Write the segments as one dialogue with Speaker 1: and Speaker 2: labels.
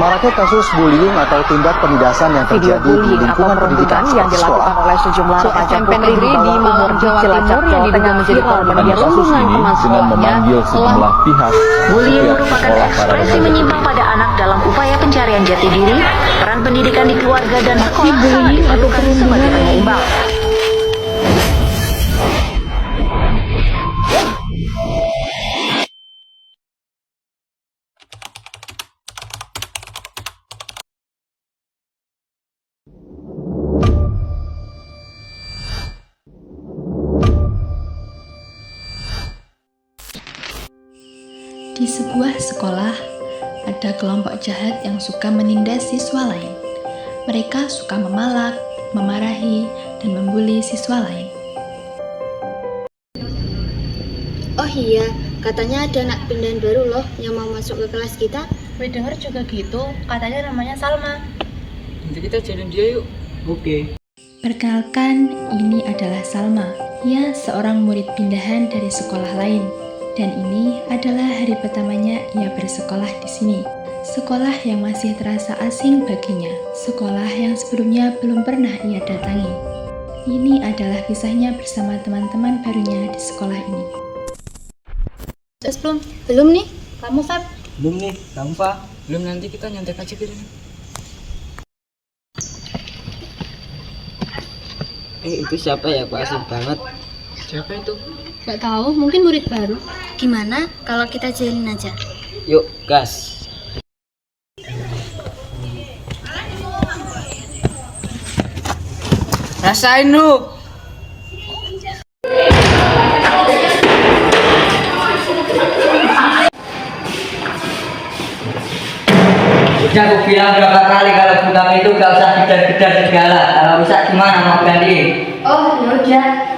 Speaker 1: Maraknya kasus bullying atau tindak penindasan yang
Speaker 2: Video
Speaker 1: terjadi di
Speaker 2: bullying atau
Speaker 1: lingkungan pendidikan
Speaker 2: perbudakan yang dilakukan
Speaker 1: sekolah.
Speaker 2: oleh sejumlah remaja
Speaker 3: SMP
Speaker 2: putri
Speaker 3: negeri di Malang, Jawa
Speaker 2: Cilacap,
Speaker 3: Timur yang
Speaker 2: Jawa
Speaker 3: diduga
Speaker 2: Tengah
Speaker 3: menjadi korban
Speaker 2: viral.
Speaker 4: Kasus
Speaker 3: perundungan
Speaker 4: ini
Speaker 3: teman
Speaker 4: dengan
Speaker 3: sekolahnya
Speaker 4: memanggil sejumlah pihak
Speaker 5: Bullying
Speaker 4: setiap
Speaker 5: merupakan
Speaker 4: sekolah para
Speaker 5: ekspresi
Speaker 4: remaja.
Speaker 5: menyimpang pada anak dalam upaya pencarian jati diri. Peran pendidikan di keluarga dan sekolah sangat
Speaker 3: bullying atau
Speaker 5: diperlukan sebagai
Speaker 3: perundungan
Speaker 5: penyeimbang.
Speaker 6: Di sebuah sekolah, ada kelompok jahat yang suka menindas siswa lain. Mereka suka memalak, memarahi, dan membuli siswa lain.
Speaker 7: Oh iya, katanya ada anak pindahan baru loh yang mau masuk ke kelas kita.
Speaker 8: Gue denger juga gitu, katanya namanya Salma.
Speaker 9: Nanti kita jalan dia yuk. Oke.
Speaker 6: Perkenalkan, ini adalah Salma. Ia seorang murid pindahan dari sekolah lain. Dan ini adalah hari pertamanya ia bersekolah di sini. Sekolah yang masih terasa asing baginya. Sekolah yang sebelumnya belum pernah ia datangi. Ini adalah kisahnya bersama teman-teman barunya di sekolah ini.
Speaker 7: Belum? Belum nih.
Speaker 8: Kamu, Feb?
Speaker 9: Belum nih, kamu Pak. Belum, nanti kita nyontek aja gitu. Itu siapa ya, Pak? Asik banget. Siapa itu?
Speaker 8: Gak tahu, mungkin murid baru.
Speaker 7: Gimana kalau kita jalin aja?
Speaker 9: Yuk, gas. Rasain lu. Udah aku bilang berapa kali kalau bukan itu gak usah kejar-kejar segala. Kalau rusak gimana mau ganti?
Speaker 7: Oh, yaudah.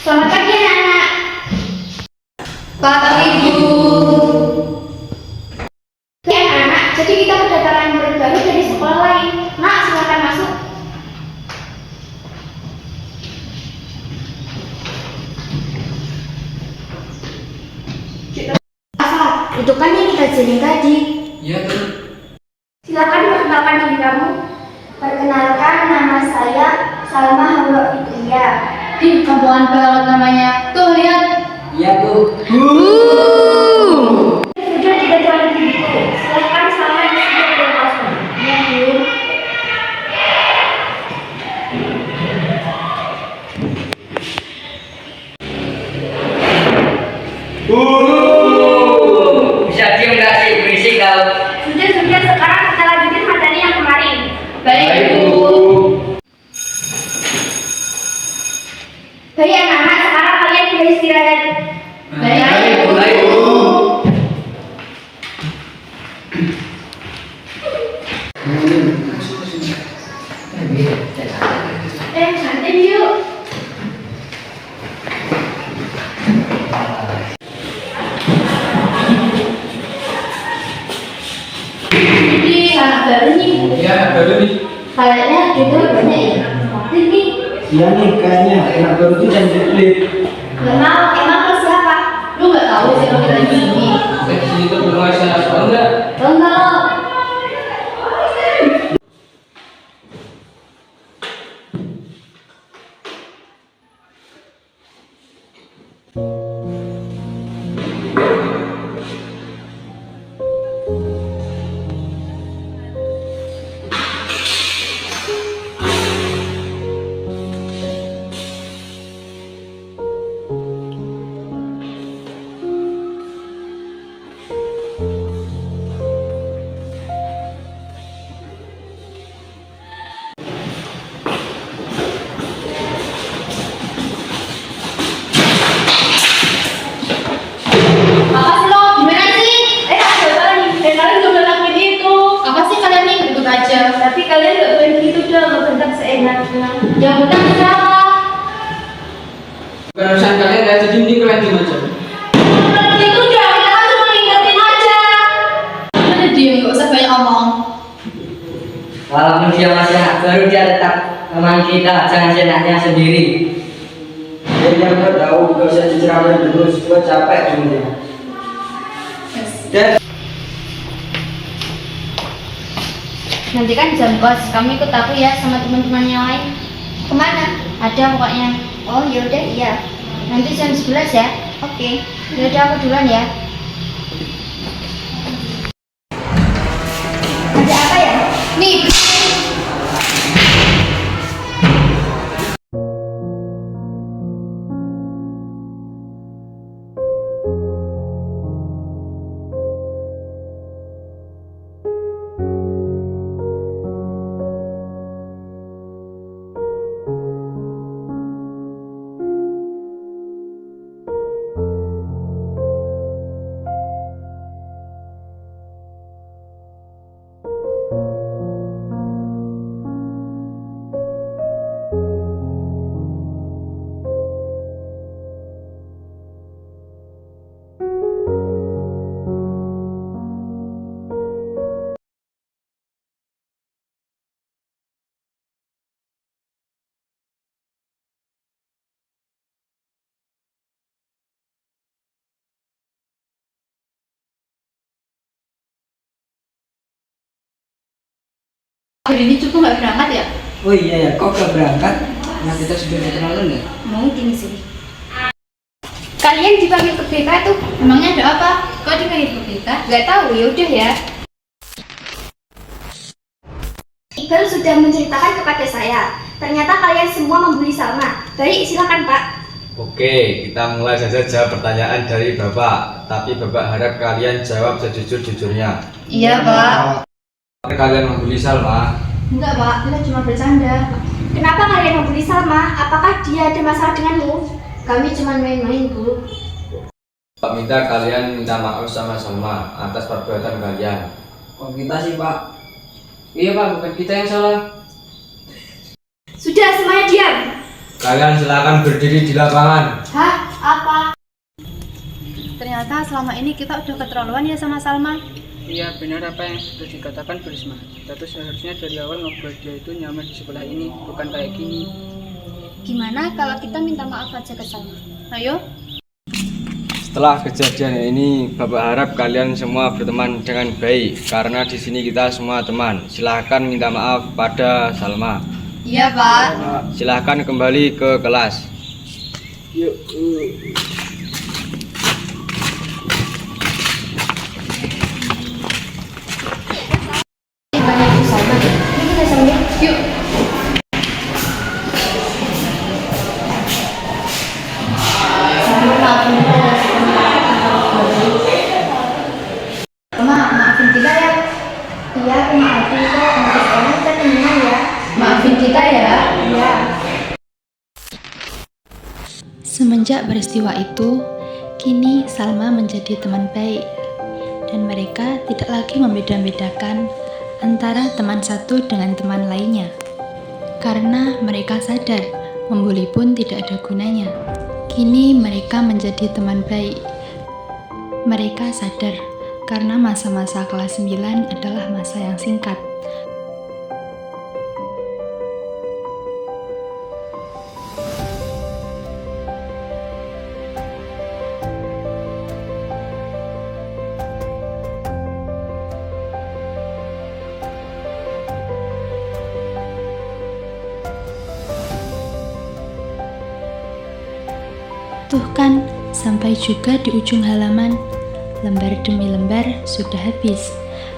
Speaker 7: Selamat pagi anak-anak. Selamat pagi Ibu. Ya anak-anak, jadi kita kedatangan murid baru dari sekolah lain. Nak, silakan masuk. Itu kan yang kita jalin tadi.
Speaker 9: Iya tuh.
Speaker 7: Silakan perkenalkan diri kamu. Perkenalkan, nama saya Salma Hawa Fitria.
Speaker 8: Ih, kampungan banget namanya. Tuh, lihat.
Speaker 9: Iya tuh.
Speaker 7: Sudah tidak jalan diriku. Silakan Salma yang sudah berkosong. Ya, Bu.
Speaker 9: Bisa diem gak sih, berisik kau.
Speaker 7: Sudah, sekarang kita lanjutin materi yang kemarin.
Speaker 9: Baik, Bu.
Speaker 7: Baik anak-anak, sekarang kalian boleh istirahat.
Speaker 9: Baik, Bu. Baik, Bu.
Speaker 7: Santai yuk. Ini anak baru nih.
Speaker 9: Iya, baru nih.
Speaker 7: Kayaknya kita banyak ya. Ini.
Speaker 9: Iya nih, kayaknya enak baru tuh dan diklik.
Speaker 7: Emang ke siapa?
Speaker 8: Lu gak tahu sih kalau kita di sini.
Speaker 9: Sini tuh belum ada sekolah enggak?
Speaker 7: Enggak. Tapi kalian gak boleh gitu dong, ngebentak seenaknya. Yang bentak siapa?
Speaker 9: Bukan urusan kalian, gak jadi ini kalian diem aja.
Speaker 7: Gitu dong, kita kan cuma ngingetin aja.
Speaker 8: Udah diem, gak usah banyak omong.
Speaker 9: Walaupun dia masih anak baru, dia tetap teman kita, jangan senangnya sendiri. Dia nggak tahu, gak usah istirahat dulu, gue capek sebenarnya. Dan
Speaker 8: Nanti kan jam kos, kamu ikut aku ya sama teman-teman yang lain.
Speaker 7: Kemana?
Speaker 8: Ada pokoknya.
Speaker 7: Oh yaudah iya.
Speaker 8: Nanti jam 11 ya.
Speaker 7: Oke.
Speaker 8: Yaudah aku duluan ya.
Speaker 7: Ada apa ya?
Speaker 8: Nih. Hari ini cukup nggak berangkat ya?
Speaker 9: oh iya ya, kok gak berangkat? Nah kita sudah kenalan ya?
Speaker 8: Mungkin sih.
Speaker 7: Kalian dipanggil ke BK tuh?
Speaker 8: Emangnya ada apa? Kok dipanggil ke BK?
Speaker 7: Gak tahu, yaudah ya. Iqbal sudah menceritakan kepada saya. Ternyata kalian semua membuli Salma. Baik, silakan Pak.
Speaker 2: Oke, kita mulai saja jawab pertanyaan dari Bapak. Tapi Bapak harap kalian jawab sejujur-jujurnya.
Speaker 8: Iya, Pak.
Speaker 2: Kalian membuli Salma?
Speaker 8: Enggak, Pak. Kita cuma bercanda.
Speaker 7: Kenapa kalian membuli Salma? Apakah dia ada masalah denganmu?
Speaker 8: Kami cuma main-main, Bu.
Speaker 2: Pak minta kalian minta maaf sama Salma atas perbuatan kalian.
Speaker 9: Kok kita sih Pak? Iya Pak, bukan kita yang salah.
Speaker 7: Sudah, semuanya diam.
Speaker 2: Kalian silakan berdiri di lapangan.
Speaker 7: Hah? Apa?
Speaker 8: Ternyata selama ini kita udah keterlaluan ya sama Salma.
Speaker 3: Iya benar apa yang sudah dikatakan Bu Risma. Kita tuh seharusnya dari awal ngobrol dia itu nyaman di sekolah ini, bukan kayak gini.
Speaker 8: Gimana kalau kita minta maaf aja ke Salma? Ayo.
Speaker 2: Setelah kejadian ini, Bapak harap kalian semua berteman dengan baik karena di sini kita semua teman. Silahkan minta maaf pada Salma.
Speaker 8: Iya, Pak.
Speaker 2: Silahkan kembali ke kelas.
Speaker 9: Yuk.
Speaker 8: Yuk. Maafin kita ya.
Speaker 7: Iya, aku maafin kok. Nanti sekarang kita temenan ya.
Speaker 8: Maafin kita ya.
Speaker 7: Iya.
Speaker 6: Semenjak peristiwa itu, kini Salma menjadi teman baik dan mereka tidak lagi membeda-bedakan antara teman satu dengan teman lainnya. Karena mereka sadar membuli pun tidak ada gunanya. Kini mereka menjadi teman baik. Mereka sadar karena masa-masa kelas 9 adalah masa yang singkat. Tuh kan, sampai juga di ujung halaman, lembar demi lembar sudah habis.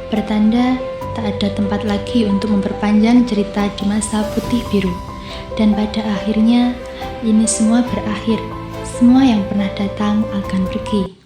Speaker 6: Pertanda tak ada tempat lagi untuk memperpanjang cerita di masa putih biru. Dan pada akhirnya, ini semua berakhir. Semua yang pernah datang akan pergi.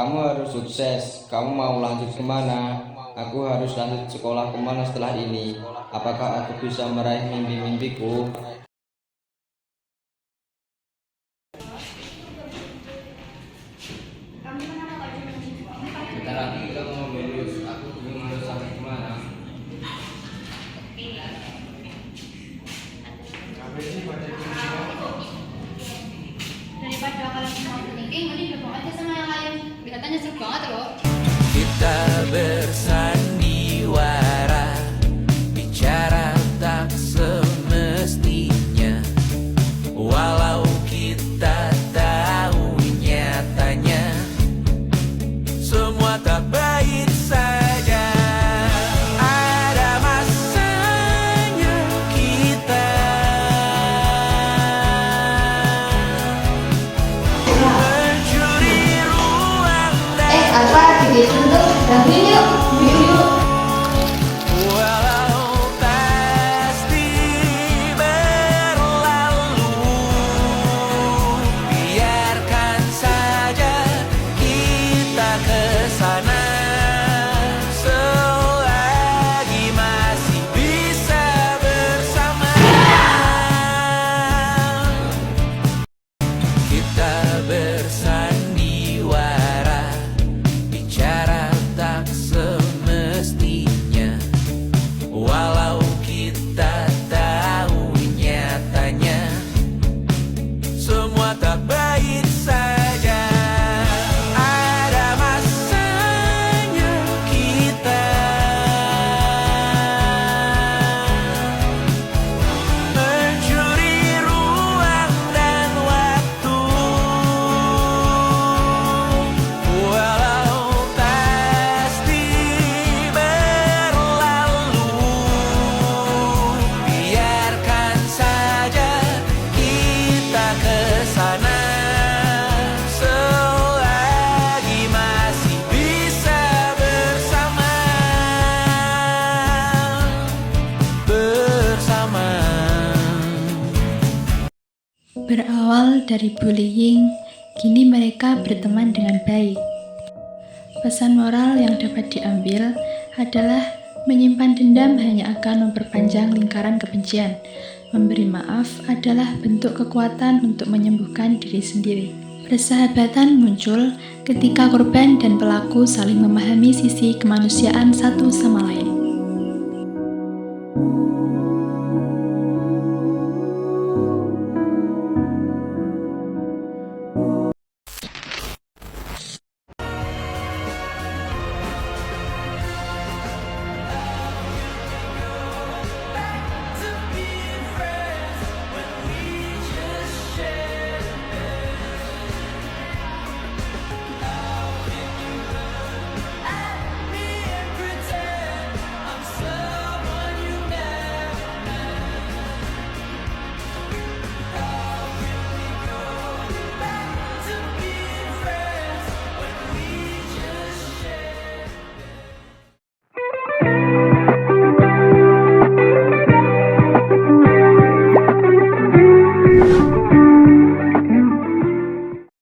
Speaker 2: kamu harus sukses. Kamu mau lanjut kemana? Aku harus lanjut sekolah kemana setelah ini? Apakah aku bisa meraih mimpi-mimpiku? Bentar lagi kita mau lulus. Aku bingung harus sampai kemana.
Speaker 8: Daripada kalian semua thinking, mending gabung aja sama yang lain. Kelihatannya seru banget loh.
Speaker 4: Kita bersandiwara, bicara tak semestinya. Walau kita tahu nyatanya semua tak baik saja. Ada masanya kita mencuri ruang dan
Speaker 8: Alfa, video tuh gabungin yuk. Yuk.
Speaker 4: walau pasti berlalu, biarkan saja kita kesana selagi masih bisa bersama. Kita bersandiwara, bicara tak semestinya. Walau kita tahu nyatanya semua tak baik saja. Ada masanya kita mencuri ruang dan waktu, walau pasti berlalu, biarkan saja kita kesana selagi masih bisa bersama.
Speaker 6: Berawal dari bullying, kini mereka berteman dengan baik. Pesan moral yang dapat diambil adalah menyimpan dendam hanya akan memperpanjang lingkaran kebencian. Memberi maaf adalah bentuk kekuatan untuk menyembuhkan diri sendiri. Persahabatan muncul ketika korban dan pelaku saling memahami sisi kemanusiaan satu sama lain.